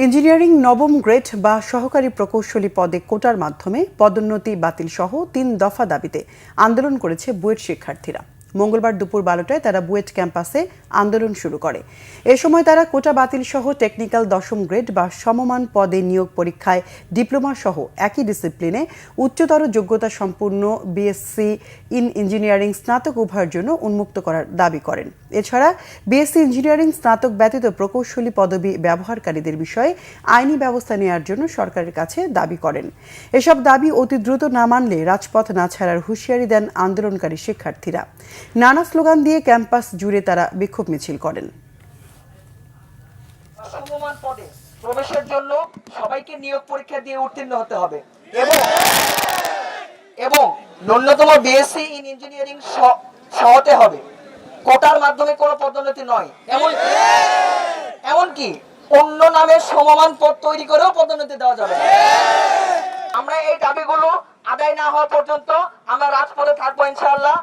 Engineering নবম grade বা সহকারী প্রকৌশলী পদে কোটার মাধ্যমে পদোন্নতি বাতিল সহ ৩ দফা দাবিতে আন্দোলন করেছে বুয়েট শিক্ষার্থীরা। মঙ্গলবার দুপুর ১২টায় তারা বুয়েট ক্যাম্পাসে আন্দোলন শুরু করে। এ সময় তারা কোটা বাতিল সহ টেকনিক্যাল দশম গ্রেড বা সমমান পদে নিয়োগ পরীক্ষায় ডিপ্লোমা সহ একই ডিসিপ্লিনে উচ্চতর যোগ্যতা সম্পূর্ণ বিএসসি ইন ইঞ্জিনিয়ারিং স্নাতক উভয়ের জন্য উন্মুক্ত করার দাবি করেন। এছাড়া বিএসসি ইঞ্জিনিয়ারিং স্নাতক ব্যতীত প্রকৌশলী পদবি ব্যবহারকারীদের বিষয়ে আইনি ব্যবস্থা নেওয়ার জন্য সরকারের কাছে দাবি করেন। এসব দাবি অতি দ্রুত না মানলে রাজপথ না ছাড়ার হুঁশিয়ারি দেন আন্দোলনকারী শিক্ষার্থীরা। নানা স্লোগান দিয়ে ক্যাম্পাস জুড়ে তারা বিক্ষোভ মিছিল করেন। সমমান পদে প্রবেশের জন্য সবাইকে নিয়োগ পরীক্ষা দিয়ে উত্তীর্ণ হতে হবে এবং ন্যূনতম বিএসসি ইন ইঞ্জিনিয়ারিং হতে হবে। কোটার মাধ্যমে কোনো পদোন্নতি নয়, এমনকি অন্য নামে সমমান পদ তৈরি করেও পদোন্নতি দেওয়া যাবে। আমরা এই দাবিগুলো আদায় না হওয়া পর্যন্ত আমরা রাজপথে থাকবো ইনশাআল্লাহ।